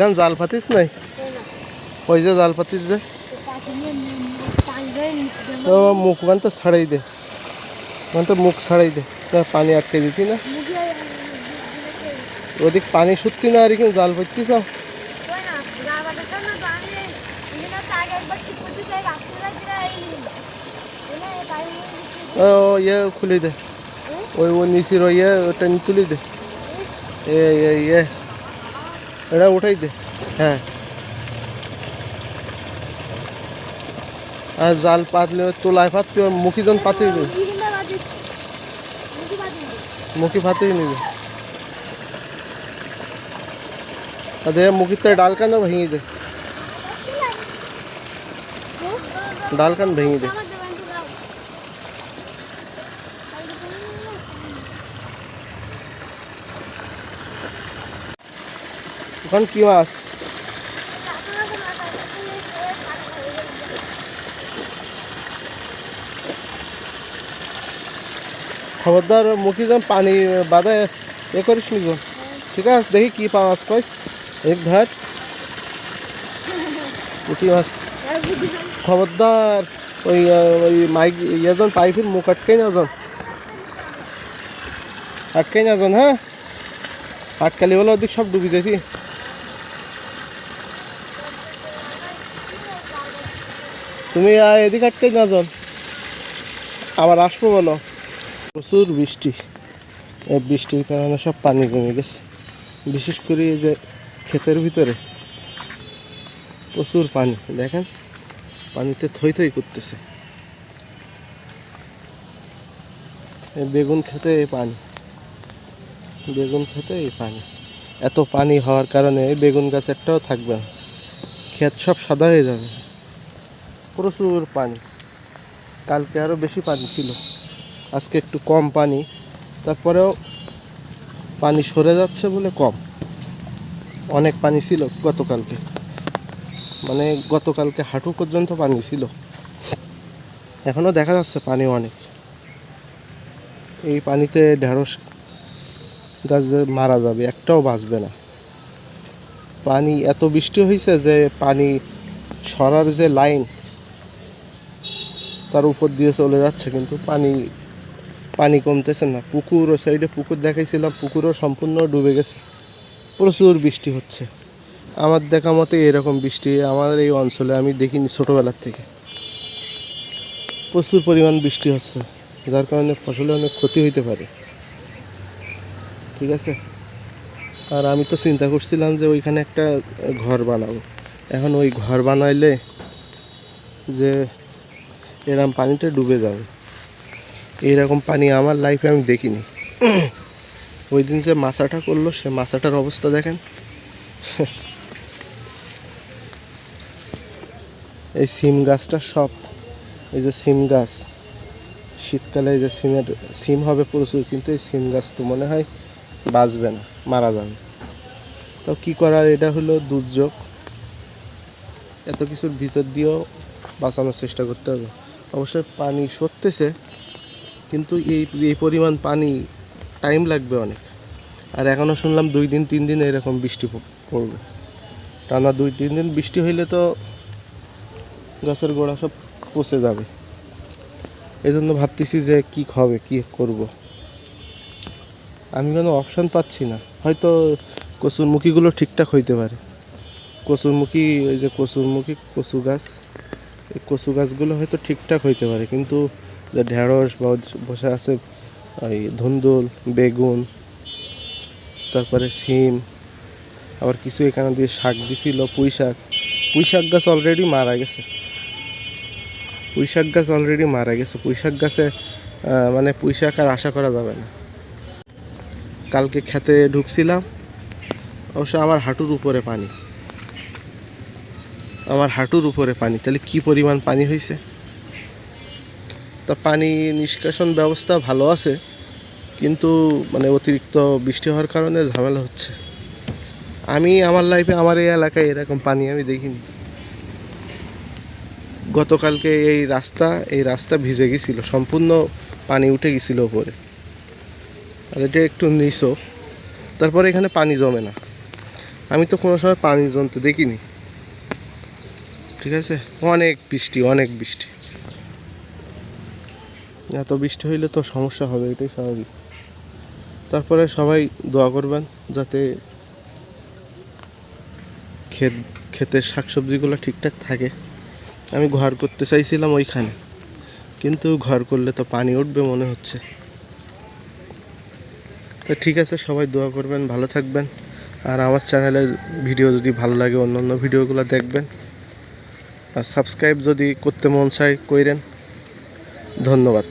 গান জাল পাতিস নাই ওই যে জাল পাতিস যে তো মুখ গান তো ছাড়াই দে গান তো মুখ ছাড়াই দে পানি আটকে দিতি না ওদিক পানি সত্যি না আর কি জাল পাতিস ও ইয়ে খুলে দে ওই ও নিচির ইয়ে ওটা তুলে দে এ এটা উঠাই দে হ্যাঁ আর জাল পাতলে তোলায় পাতবি আর মুখি জন পাতিয়ে দে মুখি পাতিয়ে নিবি আরে মুখি তো ডাল কান ভেঙে দে ডাল কান ভেঙে দে ওখানে কি মাছ খবরদার মুখি যখন পানি বাদে এ করিস নি গো ঠিক আছে দেখি কি মাছ পাইস এক ধর পুঁটি মাছ খবরদার ওই ওই মাইক ইয়েজন পাইপের মুখ আটকাই না জন হ্যাঁ আটকালি বলে ওদিক সব ডুবি যেতি তুমি এদিক আটকাই না জন আবার আসবো বলো প্রচুর বৃষ্টি এই বৃষ্টির কারণে সব পানি কমে গেছে বিশেষ করে এই যে ক্ষেতের ভিতরে প্রচুর পানি দেখেন পানিতে থই থই করতেছে এই বেগুন খেতে এই পানি এত পানি হওয়ার কারণে বেগুন গাছ একটাও থাকবে না ক্ষেত সব সাদা হয়ে যাবে প্রচুর পানি কালকে আরও বেশি পানি ছিল আজকে একটু কম পানি তারপরেও পানি সরে যাচ্ছে বলে কম অনেক পানি ছিল গতকালকে হাঁটু পর্যন্ত পানি ছিল এখনও দেখা যাচ্ছে পানি অনেক এই পানিতে ঢেঁড়স গাছ মারা যাবে একটাও বাঁচবে না পানি এত বৃষ্টি হয়েছে যে পানি সরার যে লাইন তার উপর দিয়ে চলে যাচ্ছে কিন্তু পানি কমতেছে না পুকুর ও সাইডে পুকুর দেখাইছিলাম পুকুরও সম্পূর্ণ ডুবে গেছে প্রচুর বৃষ্টি হচ্ছে আমার দেখা মতে এরকম বৃষ্টি আমাদের এই অঞ্চলে আমি দেখিনি ছোটোবেলার থেকে প্রচুর পরিমাণ বৃষ্টি হচ্ছে যার কারণে ফসলে অনেক ক্ষতি হইতে পারে ঠিক আছে আর আমি তো চিন্তা করছিলাম যে ওইখানে একটা ঘর বানাবো এখন ওই ঘর বানাইলে যে এরকম পানিতে ডুবে যাবে এইরকম পানি আমার লাইফে আমি দেখিনি ওই দিন যে মাছাটা করলো সে মাছাটার অবস্থা দেখেন এই সিম গাছটা সব এই যে সিম গাছ শীতকালে এই যে সিম হবে প্রচুর কিন্তু এই সিম গাছ তো মনে হয় বাঁচবে না মারা যাবে তো কী করার এটা হলো দুর্যোগ এত কিছুর ভিতর দিয়েও বাঁচানোর চেষ্টা করতে হবে অবশ্যই পানি সরতেছে কিন্তু এই পরিমাণ পানি টাইম লাগবে অনেক আর এখনও শুনলাম 2 দিন 3 দিন এরকম বৃষ্টি পড়বে টানা 2-3 দিন বৃষ্টি হইলে তো গাছের গোড়া সব পচে যাবে এই জন্য ভাবতেছি যে কী হবে কী করব আমি কোনো অপশান পাচ্ছি না হয়তো কচুরমুখীগুলো ঠিকঠাক হইতে পারে ওই যে কচু গাছ এই কচু গাছগুলো হয়তো ঠিকঠাক হইতে পারে কিন্তু যে ঢেঁড়স বা বসে আছে ওই ধুন্দুল বেগুন তারপরে সিম আবার কিছু এখানে দিয়ে শাক দিছিল পুঁই শাক গাছ অলরেডি মারা গেছে পুঁই শাক গাছে মানে পুঁই শাক আর আশা করা যাবে না কালকে খেতে ঢুকছিলাম অবশ্য আমার হাঁটুর উপরে পানি তাহলে কি পরিমাণ পানি হয়েছে তা পানি নিষ্কাশন ব্যবস্থা ভালো আছে কিন্তু মানে অতিরিক্ত বৃষ্টি হওয়ার কারণে ঝামেলা হচ্ছে আমি আমার লাইফে আমার এই এলাকায় এরকম পানি আমি দেখিনি গতকালকে এই রাস্তা ভিজে গেছিলো সম্পূর্ণ পানি উঠে গেছিলো উপরে আর এটা একটু নিচু তারপরে এখানে পানি জমে না আমি তো কোনো সময় পানি জমতে দেখিনি। ঠিক আছে, অনেক বৃষ্টি, অনেক বৃষ্টি। এত বৃষ্টি হইলে তো সমস্যা হবে, এটাই স্বাভাবিক। তারপরে সবাই দোয়া করবেন যাতে ক্ষেতের শাকসবজিগুলো ঠিকঠাক থাকে। আমি ঘর করতে চাইছিলাম ওইখানে, কিন্তু ঘর করলে তো পানি উঠবে মনে হচ্ছে। তো ঠিক আছে, সবাই দোয়া করবেন, ভালো থাকবেন। আর আমার চ্যানেলের ভিডিও যদি ভালো লাগে অন্যান্য ভিডিওগুলো দেখবেন। আর সাবস্ক্রাইব যদি করতে মন চায় কইরেন। ধন্যবাদ।